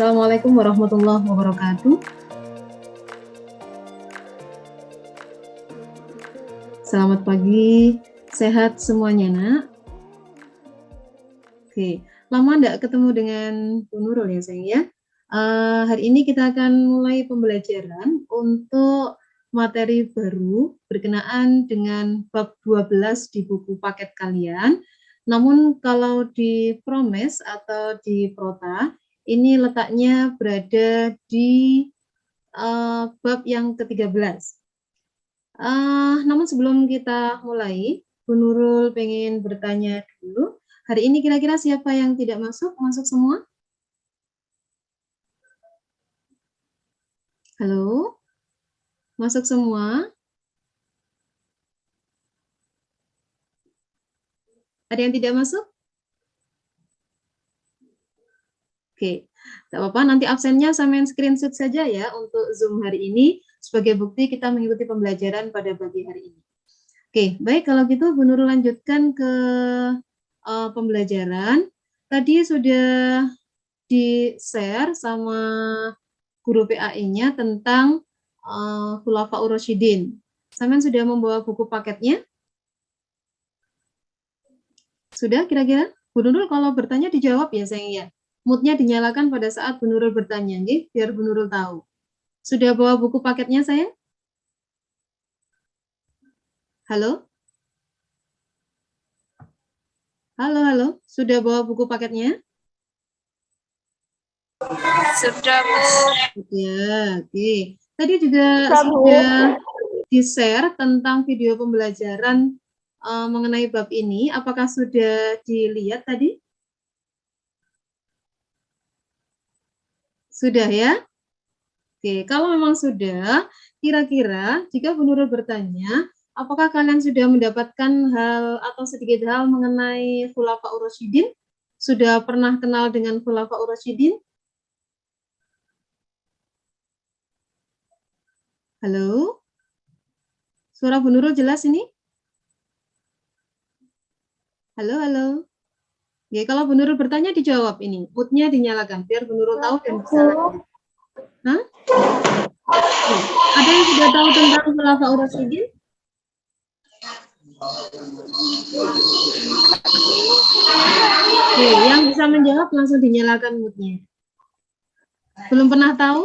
Assalamualaikum warahmatullahi wabarakatuh. Selamat pagi, sehat semuanya, Nak? Oke, lama enggak ketemu dengan Bu Nurul ya, sayang ya. Hari ini kita akan mulai pembelajaran untuk materi baru berkenaan dengan bab 12 di buku paket kalian. Namun kalau di Promes atau di Prota, ini letaknya berada di bab yang ke-13. Namun sebelum kita mulai, Bu Nurul pengen bertanya dulu, hari ini kira-kira siapa yang tidak masuk? Masuk semua? Halo? Masuk semua? Ada yang tidak masuk? Oke, tidak apa-apa, nanti absennya sampean screenshot saja ya untuk Zoom hari ini, sebagai bukti kita mengikuti pembelajaran pada pagi hari ini. Oke, baik kalau gitu Bu Nurul lanjutkan ke pembelajaran. Tadi sudah di-share sama guru PAE-nya tentang Khulafaur Rasyidin. Sampean sudah membawa buku paketnya? Sudah kira-kira? Bu Nurul kalau bertanya dijawab ya sayang ya. Moodnya dinyalakan pada saat Bu Nurul bertanya, nih, biar Bu Nurul tahu. Sudah bawa buku paketnya sayang? Halo? Halo, sudah bawa buku paketnya? Sudah, Bu. Ya, oke. Tadi juga sudah di-share tentang video pembelajaran mengenai bab ini. Apakah sudah dilihat tadi? Sudah ya? Oke, kalau memang sudah, kira-kira jika Bu Nurul bertanya, apakah kalian sudah mendapatkan hal atau sedikit hal mengenai Khulafaur Rasyidin? Sudah pernah kenal dengan Khulafaur Rasyidin? Halo? Suara Bu Nurul jelas ini? Halo? Ya, kalau Bu Nurul bertanya dijawab ini. Moodnya dinyalakan, biar Bu Nurul tahu dan bisa lanjut. Hah? Ada yang sudah tahu tentang Khulafaur Rasyidin? Oke, yang bisa menjawab langsung dinyalakan moodnya. Belum pernah tahu?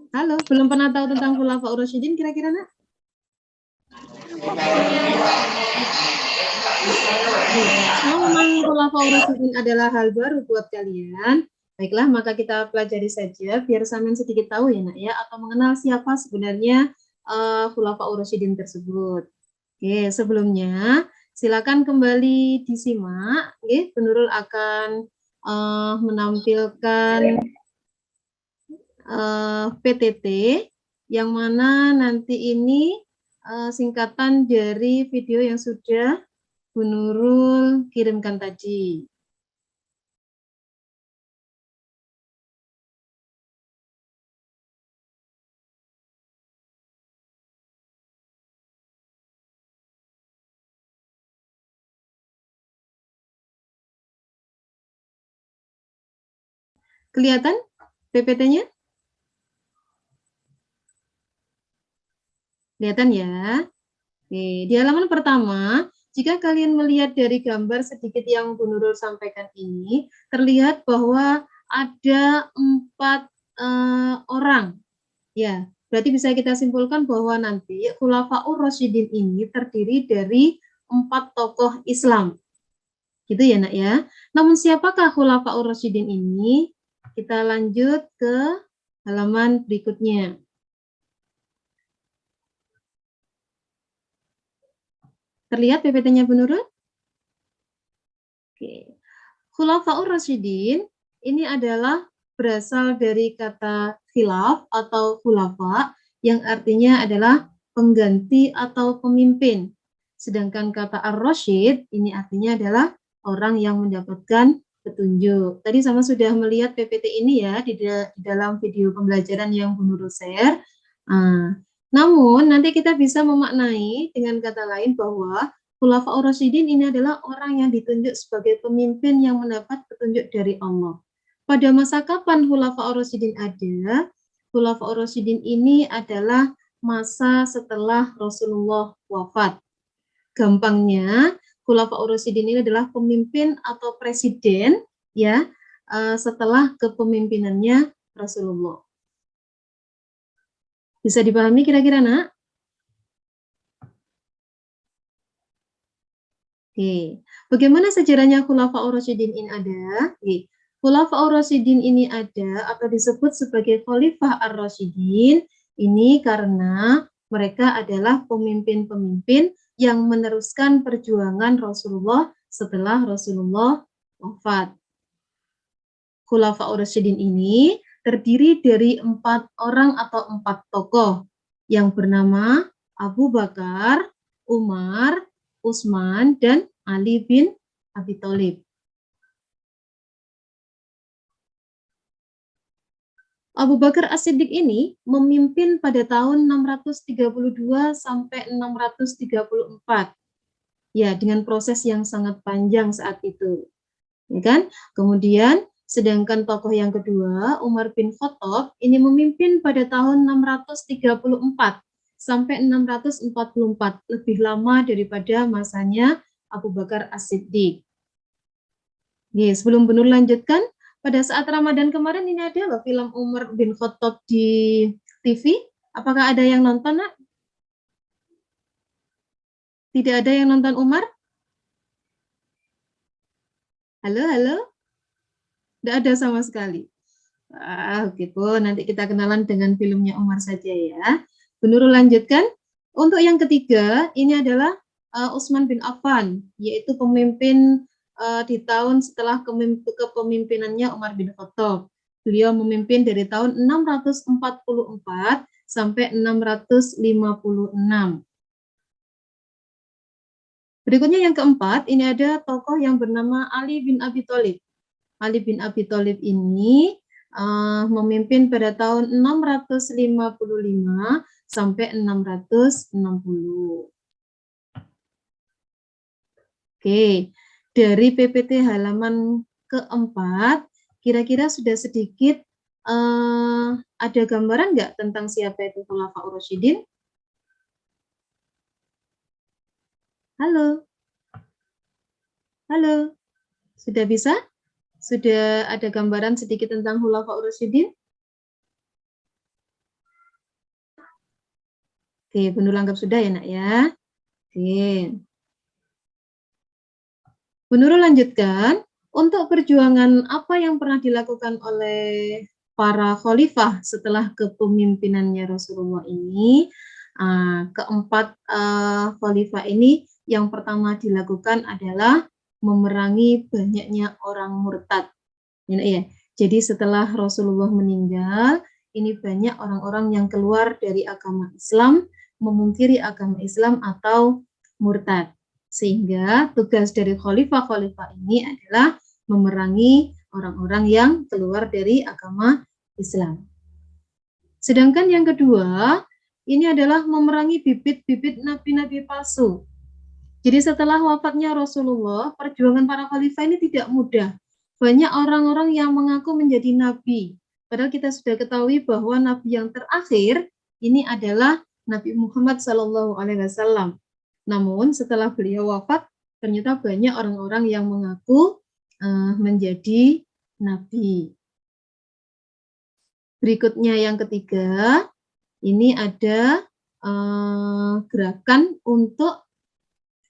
Halo, belum pernah tahu tentang Khulafaur Rasyidin kira-kira, Nak? Kalau memang Khulafaur Rasyidin adalah hal baru buat kalian, baiklah maka kita pelajari saja biar sampean sedikit tahu ya, Nak ya, atau mengenal siapa sebenarnya Khulafaur Rasyidin tersebut. Oke, sebelumnya silakan kembali disimak. Oke, Bu Nurul akan menampilkan PTT yang mana nanti ini singkatan dari video yang sudah Bu Nurul kirimkan tadi. Kelihatan PPT-nya? Kelihatan ya? Oke, di halaman pertama, jika kalian melihat dari gambar sedikit yang Bu Nurul sampaikan ini, terlihat bahwa ada 4 orang. Ya, berarti bisa kita simpulkan bahwa nanti Khulafaur Rasyidin ini terdiri dari 4 tokoh Islam. Gitu ya, Nak ya. Namun siapakah Khulafaur Rasyidin ini? Kita lanjut ke halaman berikutnya. Terlihat PPT-nya Bu Nurul? Oke. Khulafaur Rasyidin ini adalah berasal dari kata khilaf atau khulafa yang artinya adalah pengganti atau pemimpin. Sedangkan kata ar-rasyid ini artinya adalah orang yang mendapatkan petunjuk. Tadi sama sudah melihat PPT ini ya di dalam video pembelajaran yang Bu Nurul share. Namun nanti kita bisa memaknai dengan kata lain bahwa Khulafaur Rasyidin ini adalah orang yang ditunjuk sebagai pemimpin yang mendapat petunjuk dari Allah. Pada masa kapan Khulafaur Rasyidin ada? Khulafaur Rasyidin ini adalah masa setelah Rasulullah wafat. Gampangnya, Khulafaur Rasyidin ini adalah pemimpin atau presiden ya setelah kepemimpinannya Rasulullah. Bisa dipahami kira-kira, Nak? Oke, bagaimana sejarahnya Khulafaur Rasyidin ini ada? Oke, Khulafaur Rasyidin ini ada atau disebut sebagai Khalifah Ar-Rasyidin ini karena mereka adalah pemimpin-pemimpin yang meneruskan perjuangan Rasulullah setelah Rasulullah wafat. Khulafaur Rasyidin ini terdiri dari 4 orang atau 4 tokoh yang bernama Abu Bakar, Umar, Utsman, dan Ali bin Abi Thalib. Abu Bakar As-Siddiq ini memimpin pada tahun 632 sampai 634. Ya, dengan proses yang sangat panjang saat itu. Ya kan? Kemudian sedangkan tokoh yang kedua, Umar bin Khattab, ini memimpin pada tahun 634 sampai 644, lebih lama daripada masanya Abu Bakar As-Siddiq. Sebelum Bu Nur lanjutkan, pada saat Ramadan kemarin ini ada loh film Umar bin Khattab di TV. Apakah ada yang nonton, Nak? Tidak ada yang nonton Umar? Halo, halo? Tidak ada sama sekali. Oke, Bu. Nanti kita kenalan dengan filmnya Umar saja ya. Bu Nurul lanjutkan. Untuk yang ketiga, ini adalah Utsman bin Affan, yaitu pemimpin di tahun setelah kepemimpinannya Umar bin Khattab. Beliau memimpin dari tahun 644 sampai 656. Berikutnya yang keempat, ini ada tokoh yang bernama Ali bin Abi Thalib. Ali bin Abi Thalib ini memimpin pada tahun 655 sampai 660. Oke, dari PPT halaman keempat, kira-kira sudah sedikit ada gambaran nggak tentang siapa itu Khulafaur Rasyidin? Halo? Halo? Sudah bisa? Sudah ada gambaran sedikit tentang Khulafaur Rasyidin? Oke, Bu Nur anggap sudah ya, Nak ya. Oke. Bu Nurul lanjutkan, untuk perjuangan apa yang pernah dilakukan oleh para khalifah setelah kepemimpinannya Rasulullah ini, keempat khalifah ini yang pertama dilakukan adalah memerangi banyaknya orang murtad. Ya. Jadi setelah Rasulullah meninggal, ini banyak orang-orang yang keluar dari agama Islam, memungkiri agama Islam atau murtad. Sehingga tugas dari khalifah-khalifah ini adalah memerangi orang-orang yang keluar dari agama Islam. Sedangkan yang kedua, ini adalah memerangi bibit-bibit nabi-nabi palsu. Jadi setelah wafatnya Rasulullah, perjuangan para khalifah ini tidak mudah. Banyak orang-orang yang mengaku menjadi nabi. Padahal kita sudah ketahui bahwa nabi yang terakhir ini adalah Nabi Muhammad SAW. Namun setelah beliau wafat, ternyata banyak orang-orang yang mengaku menjadi nabi. Berikutnya yang ketiga, ini ada gerakan untuk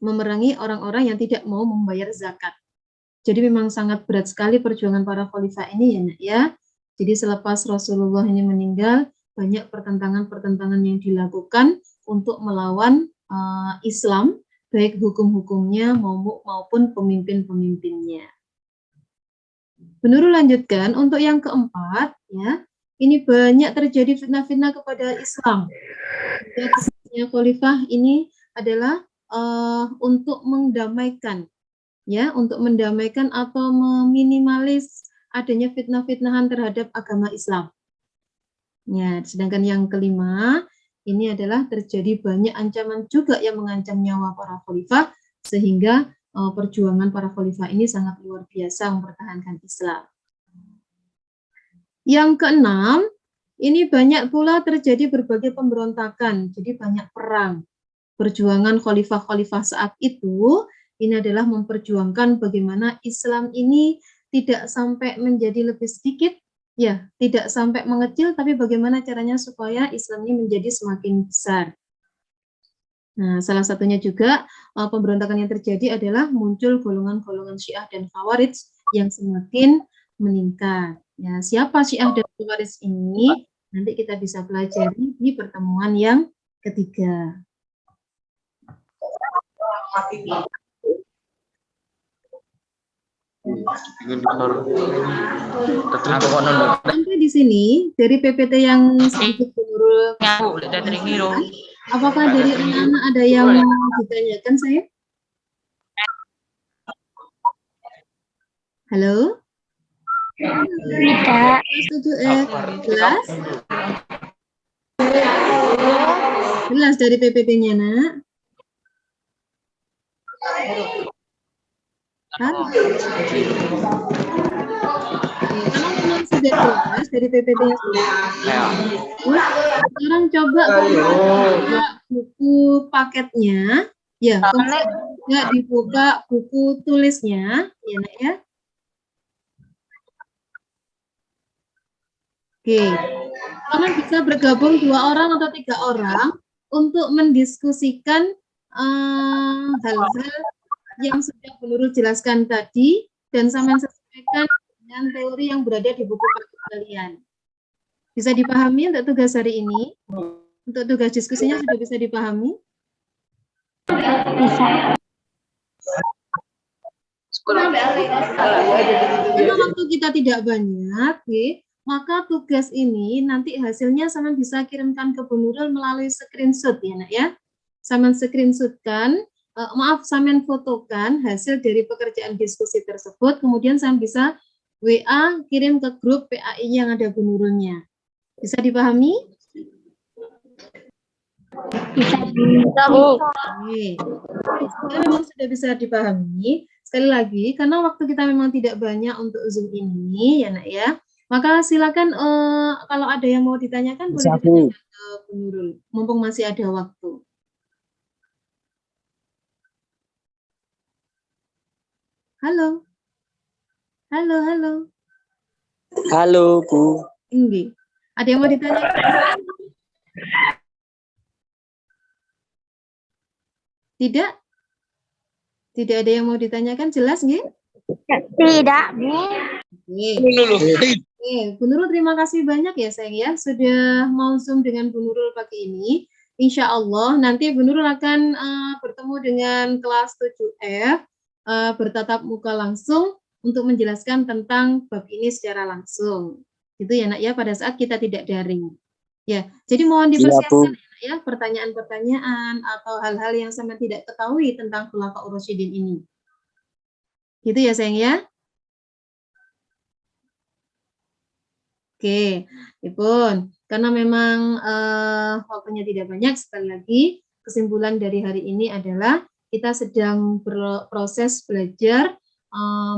memerangi orang-orang yang tidak mau membayar zakat. Jadi memang sangat berat sekali perjuangan para khalifah ini ya, Nak ya. Jadi selepas Rasulullah ini meninggal, banyak pertentangan-pertentangan yang dilakukan untuk melawan Islam, baik hukum-hukumnya maupun pemimpin-pemimpinnya. Bu Nurul lanjutkan, untuk yang keempat, ya, ini banyak terjadi fitnah-fitnah kepada Islam. Tugasnya khalifah ini adalah untuk mendamaikan, ya, untuk mendamaikan atau meminimalis adanya fitnah-fitnahan terhadap agama Islam. Ya, sedangkan yang kelima, ini adalah terjadi banyak ancaman juga yang mengancam nyawa para khalifah, sehingga perjuangan para khalifah ini sangat luar biasa mempertahankan Islam. Yang keenam, ini banyak pula terjadi berbagai pemberontakan, jadi banyak perang. Perjuangan khalifah-khalifah saat itu, ini adalah memperjuangkan bagaimana Islam ini tidak sampai menjadi lebih sedikit, ya, tidak sampai mengecil, tapi bagaimana caranya supaya Islam ini menjadi semakin besar. Nah, salah satunya juga pemberontakan yang terjadi adalah muncul golongan-golongan Syiah dan Khawarij yang semakin meningkat. Ya, siapa Syiah dan Khawarij ini? Nanti kita bisa pelajari di pertemuan yang ketiga. Sampai di sini dari PPT yang sedikit menurut apakah dari anak-anak ada yang mau ditanyakan saya? Halo? Tidak. Jelas? Jelas dari PPT-nya, Nak? Halo? Kalau memang sudah jelas dari PPT-nya sekarang coba buka buku paketnya, ya, kemudian juga dibuka buku tulisnya, ya Nak ya. Oke, kalian bisa bergabung 2 orang atau 3 orang untuk mendiskusikan hal-hal yang sudah Bu Nurul jelaskan tadi dan sama sesuaikan dengan teori yang berada di buku paket kalian. Bisa dipahami untuk tugas hari ini? Untuk tugas diskusinya sudah bisa dipahami? Bisa. Karena waktu kita tidak banyak, maka tugas ini nanti hasilnya sama bisa kirimkan ke Bu Nurul melalui screenshot ya Nak ya. Sama screenshotkan, samen fotokan hasil dari pekerjaan diskusi tersebut, kemudian saya bisa WA kirim ke grup PAI yang ada Bu Nurulnya. Bisa dipahami? Bisa, Bu. Oke. Jika memang sudah bisa dipahami, sekali lagi, karena waktu kita memang tidak banyak untuk Zoom ini, ya Nak ya, maka silakan kalau ada yang mau ditanyakan, boleh ditanyakan ke Bu Nurul, mumpung masih ada waktu. Halo? Halo, halo? Halo, Bu. Inggi. Ada yang mau ditanyakan? Tidak? Tidak ada yang mau ditanyakan, jelas nggih? Tidak, Bu. Oke, Bu Nurul terima kasih banyak ya sayang ya, sudah mau Zoom dengan Bu Nurul pagi ini. Insya Allah nanti Bu Nurul akan bertemu dengan kelas 7F, bertatap muka langsung untuk menjelaskan tentang bab ini secara langsung. Itu ya Nak ya, pada saat kita tidak daring. Ya, jadi mohon dipersiapkan ya pertanyaan-pertanyaan atau hal-hal yang sama tidak ketahui tentang Khulafaur Rasyidin ini. Gitu ya sayang ya. Oke, Ipun, karena memang waktunya tidak banyak, sekali lagi kesimpulan dari hari ini adalah kita sedang berproses belajar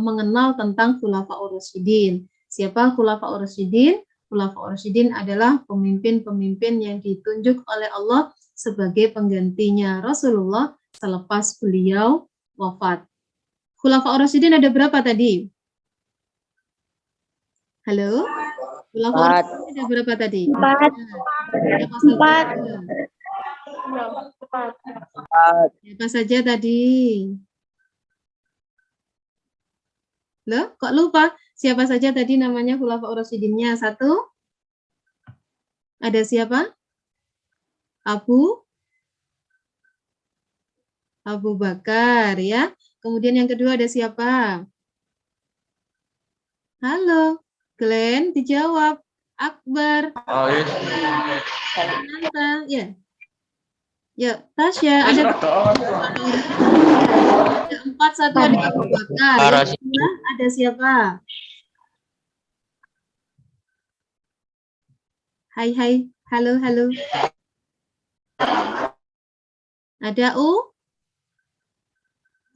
mengenal tentang Khulafaur Rasyidin. Siapa Khulafaur Rasyidin? Khulafaur Rasyidin adalah pemimpin-pemimpin yang ditunjuk oleh Allah sebagai penggantinya Rasulullah selepas beliau wafat. Khulafaur Rasyidin ada berapa tadi? Halo? Khulafaur Rasyidin ada berapa tadi? 4. Siapa saja tadi? Loh, kok lupa? Siapa saja tadi namanya Khulafaur Rasyidinnya? 1? Ada siapa? Abu Bakar ya. Kemudian yang kedua ada siapa? Halo, Glenn, dijawab. Akbar. Oh, ya. Ya, Tasya ada 4, 1 ada Abu Bakar. Yang kedua ada siapa? Hai. Halo. Ada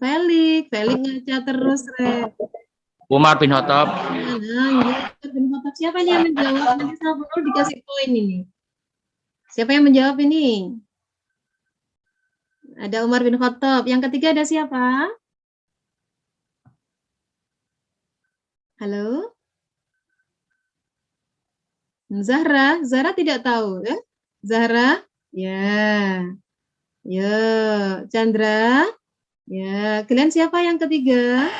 Felix ngaca terus, Re. Umar bin Khattab. Nah, Umar bin Khattab. Siapa nih yang menjawab? Nanti sama Nurul dikasih poin ini. Siapa yang menjawab ini? Ada Umar bin Khattab. Yang ketiga ada siapa? Halo? Zahra tidak tahu, ya? Zahra? Ya. Ya, Chandra? Ya, kalian siapa yang ketiga?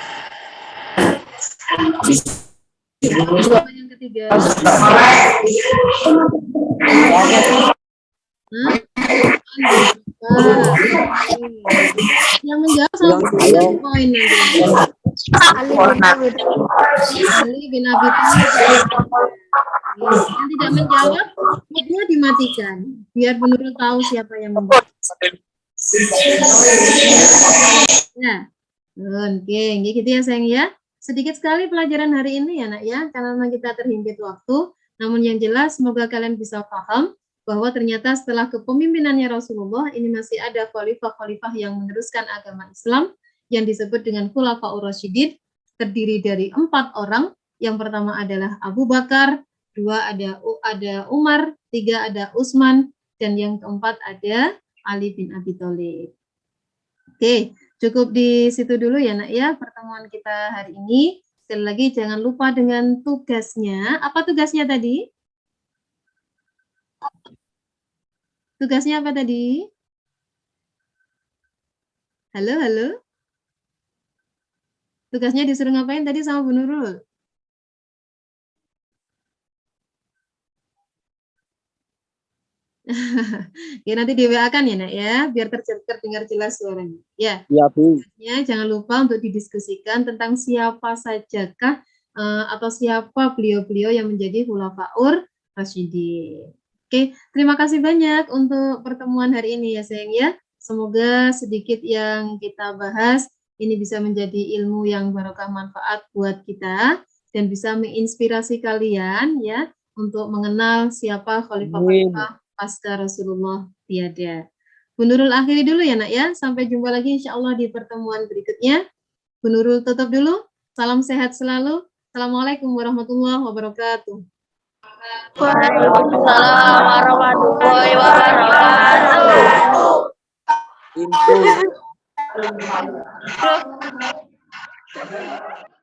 Siapa yang ketiga? Yang menjawab sama poin nanti. Ali bin Abi Thalib. Yang tidak menjawab, mic-nya dimatikan. Biar Nurul tahu siapa yang menjawab. Ya, oke, gitu ya sayang ya. Sedikit sekali pelajaran hari ini ya nak ya, karena memang kita terhimpit waktu. Namun yang jelas semoga kalian bisa paham bahwa ternyata setelah kepemimpinannya Rasulullah ini masih ada khalifah-khalifah yang meneruskan agama Islam yang disebut dengan Khulafaur Rasyidin, terdiri dari 4 orang. Yang pertama adalah Abu Bakar, 2 ada Umar, 3 ada Utsman, dan yang keempat ada Ali bin Abi Thalib. Oke, cukup di situ dulu ya nak ya pertemuan kita hari ini. Sekali lagi jangan lupa dengan tugasnya. Apa tugasnya tadi? Tugasnya apa tadi? Halo, halo. Tugasnya disuruh ngapain tadi sama Bu Nurul? Ya nanti di WA kan ya nak ya, biar terdengar jelas suaranya. Ya. Iya, Bu. Ya, jangan lupa untuk didiskusikan tentang siapa sajakah atau siapa beliau-beliau yang menjadi Khulafaur Rasyidin. Oke, terima kasih banyak untuk pertemuan hari ini ya sayang ya. Semoga sedikit yang kita bahas ini bisa menjadi ilmu yang barokah manfaat buat kita dan bisa menginspirasi kalian ya untuk mengenal siapa khalifah-khalifah pasca Rasulullah tiada. Bu Nurul akhiri dulu ya nak ya. Sampai jumpa lagi insya Allah di pertemuan berikutnya. Bu Nurul tutup dulu. Salam sehat selalu. Assalamualaikum warahmatullahi wabarakatuh. Waalaikumsalam warahmatullahi wabarakatuh. Info.